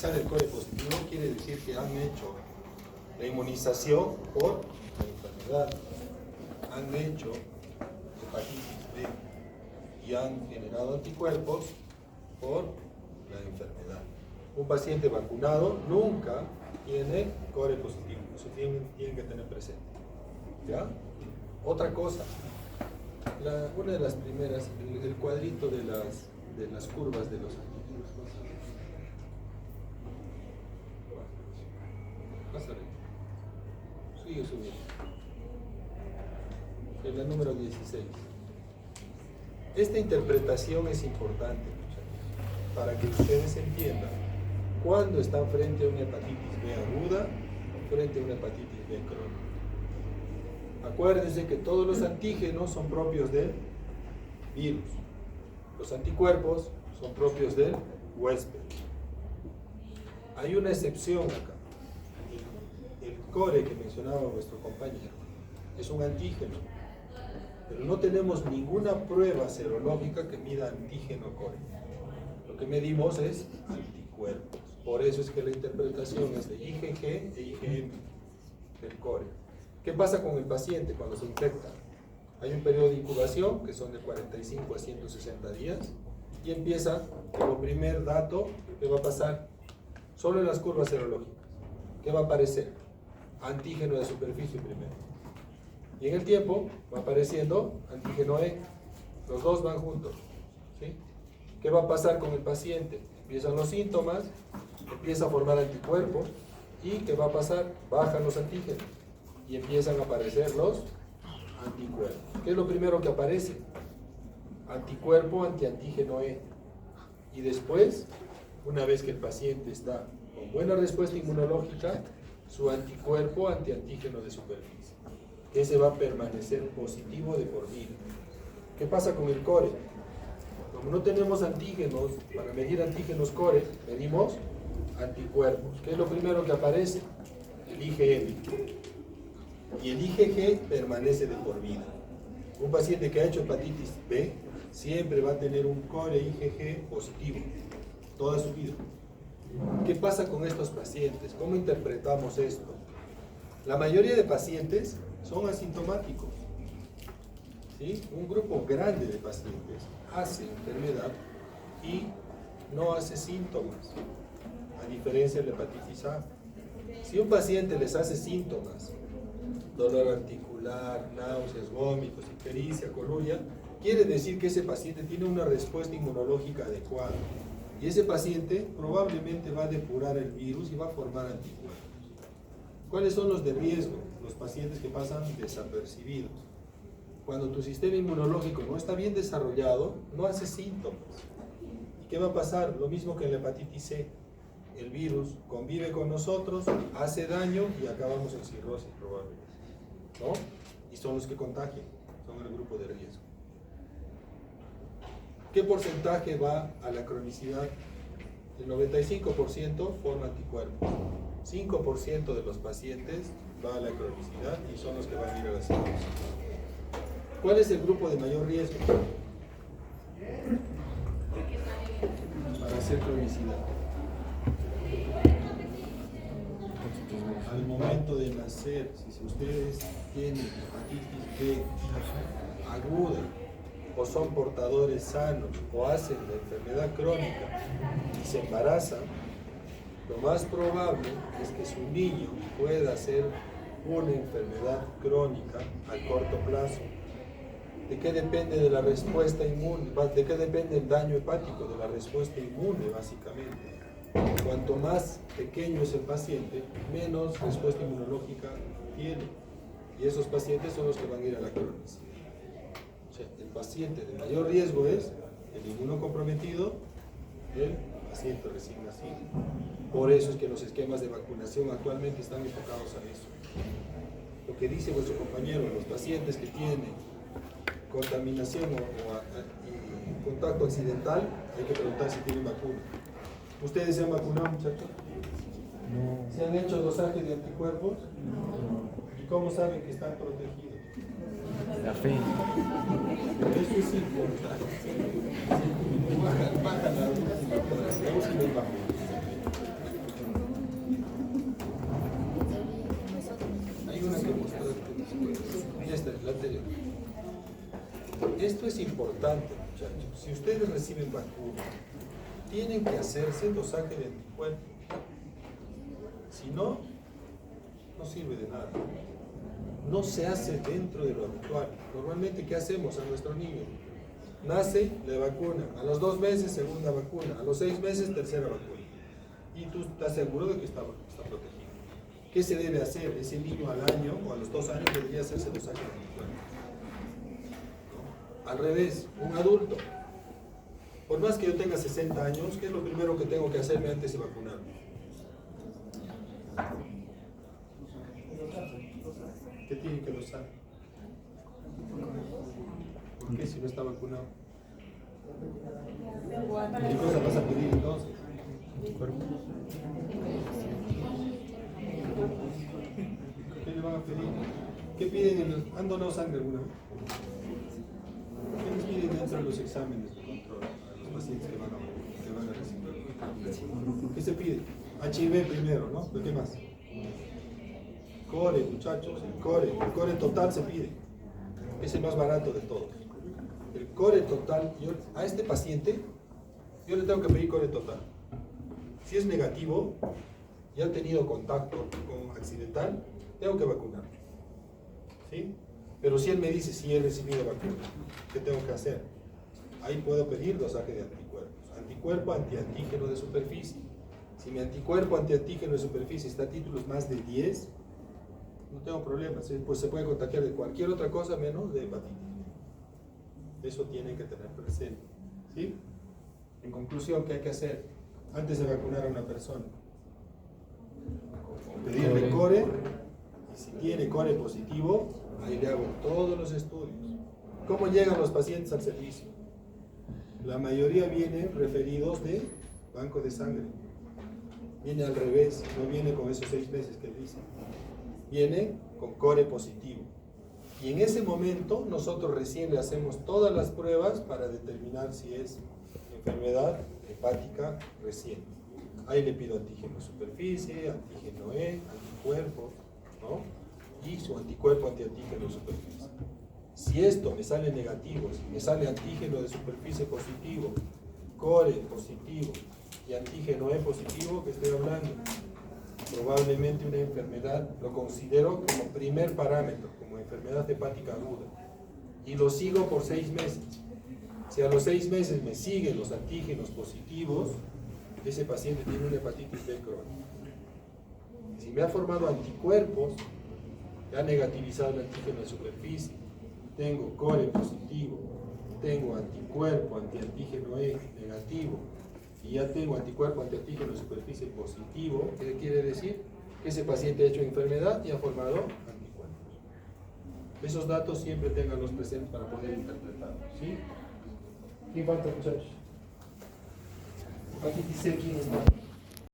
sale el core positivo, quiere decir que han hecho la inmunización por la enfermedad, han hecho hepatitis B y han generado anticuerpos por la enfermedad. Un paciente vacunado nunca tiene core positivo, eso tienen que tener presente. ¿Ya? Otra cosa, una de las primeras, el cuadrito de las curvas de los antígenos. Pásale. Sigue subiendo. En la número 16. Esta interpretación es importante, muchachos, para que ustedes entiendan cuándo están frente a una hepatitis B aguda o frente a una hepatitis B crónica. Acuérdense que todos los antígenos son propios del virus. Los anticuerpos son propios del huésped. Hay una excepción acá. El core que mencionaba vuestro compañero es un antígeno, pero no tenemos ninguna prueba serológica que mida antígeno core. Lo que medimos es anticuerpos. Por eso es que la interpretación es de IgG e IgM del core. ¿Qué pasa con el paciente cuando se infecta? Hay un periodo de incubación que son de 45 a 160 días y empieza como primer dato. ¿Qué va a pasar? Solo en las curvas serológicas. ¿Qué va a aparecer? Antígeno de superficie primero. Y en el tiempo va apareciendo antígeno E. Los dos van juntos. ¿Sí? ¿Qué va a pasar con el paciente? Empiezan los síntomas, empieza a formar anticuerpos y ¿qué va a pasar? Bajan los antígenos y empiezan a aparecer los anticuerpos. ¿Qué es lo primero que aparece? Anticuerpo antiantígeno E. Y después, una vez que el paciente está con buena respuesta inmunológica, su anticuerpo antiantígeno de superficie. Ese va a permanecer positivo de por vida. ¿Qué pasa con el core? Como no tenemos antígenos, para medir antígenos core, medimos anticuerpos. ¿Qué es lo primero que aparece? El IgM. Y el IgG permanece de por vida. Un paciente que ha hecho hepatitis B siempre va a tener un core IgG positivo toda su vida. ¿Qué pasa con estos pacientes? ¿Cómo interpretamos esto? La mayoría de pacientes son asintomáticos. ¿Sí? Un grupo grande de pacientes hace enfermedad y no hace síntomas, a diferencia de la hepatitis A. Si un paciente les hace síntomas, dolor articular, náuseas, vómitos, ictericia, coluria, quiere decir que ese paciente tiene una respuesta inmunológica adecuada. Y ese paciente probablemente va a depurar el virus y va a formar anticuerpos. ¿Cuáles son los de riesgo? Los pacientes que pasan desapercibidos. Cuando tu sistema inmunológico no está bien desarrollado, no hace síntomas. ¿Y qué va a pasar? Lo mismo que en la hepatitis C. El virus convive con nosotros, hace daño y acabamos en cirrosis probablemente, ¿no? Y son los que contagian, son el grupo de riesgo. ¿Qué porcentaje va a la cronicidad? El 95% forma anticuerpos. 5% de los pacientes va a la cronicidad y son los que van a ir a la cirrosis. ¿Cuál es el grupo de mayor riesgo para hacer cronicidad? Al momento de nacer, si ustedes tienen hepatitis B aguda o son portadores sanos o hacen la enfermedad crónica y se embarazan, lo más probable es que su niño pueda hacer una enfermedad crónica a corto plazo. ¿De qué depende de la respuesta inmune? ¿De qué depende el daño hepático? De la respuesta inmune, básicamente. Cuanto más pequeño es el paciente, menos respuesta inmunológica tiene. Y esos pacientes son los que van a ir a la cronicidad. O sea, el paciente de mayor riesgo es el inmunocomprometido, el paciente recién nacido. Por eso es que los esquemas de vacunación actualmente están enfocados a eso. Lo que dice vuestro compañero, los pacientes que tienen contaminación o contacto accidental, hay que preguntar si tienen vacuna. ¿Ustedes se han vacunado, muchachos? No. ¿Se han hecho dosaje de anticuerpos? No. ¿Y cómo saben que están protegidos? La fe. Eso es importante. Baja la última vacuna. Esto es importante, muchachos. Si ustedes reciben vacuna, tienen que hacerse dosaje de anticuerpos. Si no, no sirve de nada. No se hace dentro de lo habitual. Normalmente, ¿qué hacemos a nuestro niño? Nace, le vacuna. A los 2 meses, segunda vacuna. A los 6 meses, tercera vacuna. Y tú estás seguro de que está protegido. ¿Qué se debe hacer? Ese niño al año o a los 2 años debería hacerse dosaje de anticuerpos. Al revés, un adulto. Por más que yo tenga 60 años, ¿qué es lo primero que tengo que hacerme antes de vacunarme? ¿Qué tiene que dosar? ¿Por qué si no está vacunado? ¿Qué cosa vas a pedir entonces? ¿Qué le van a pedir? ¿Qué piden? ¿Han donado sangre alguna vez? ¿Qué les piden dentro de los exámenes de control a los pacientes que van a recibir? ¿Qué se pide? HIV primero, ¿no? ¿Pero qué más? Core, muchachos, el core total se pide. Es el más barato de todos. El core total, a este paciente, yo le tengo que pedir core total. Si es negativo y ha tenido contacto con accidental, tengo que vacunarlo. ¿Sí? Pero si él me dice si he recibido vacuna, ¿qué tengo que hacer? Ahí puedo pedir dosaje de anticuerpos. Anticuerpo antiantígeno de superficie. Si mi anticuerpo antiantígeno de superficie está a títulos más de 10, no tengo problemas, pues se puede contagiar de cualquier otra cosa menos de hepatitis. Eso tienen que tener presente. ¿Sí? En conclusión, ¿qué hay que hacer antes de vacunar a una persona? Pedirle core, y si tiene core positivo, ahí le hago todos los estudios. ¿Cómo llegan los pacientes al servicio? La mayoría vienen referidos de banco de sangre. Viene al revés, no viene con esos 6 meses que dice. Viene con core positivo. Y en ese momento nosotros recién le hacemos todas las pruebas para determinar si es enfermedad hepática reciente. Ahí le pido antígeno de superficie, antígeno E, anticuerpos, ¿no? Y su anticuerpo antiantígeno de superficie. Si esto me sale negativo, si me sale antígeno de superficie positivo, core positivo y antígeno E positivo, que estoy hablando, probablemente una enfermedad, lo considero como primer parámetro, como enfermedad hepática aguda, y lo sigo por 6 meses. Si a los 6 meses me siguen los antígenos positivos, ese paciente tiene una hepatitis B crónica. Si me ha formado anticuerpos, ha negativizado el antígeno de superficie, tengo core positivo, tengo anticuerpo antiantígeno E negativo, y ya tengo anticuerpo antiantígeno de superficie positivo, ¿qué quiere decir? Que ese paciente ha hecho enfermedad y ha formado anticuerpos. Esos datos siempre tenganlos presentes para poder interpretarlos, ¿sí? ¿Qué falta, muchachos? Hepatitis C, ¿quién está?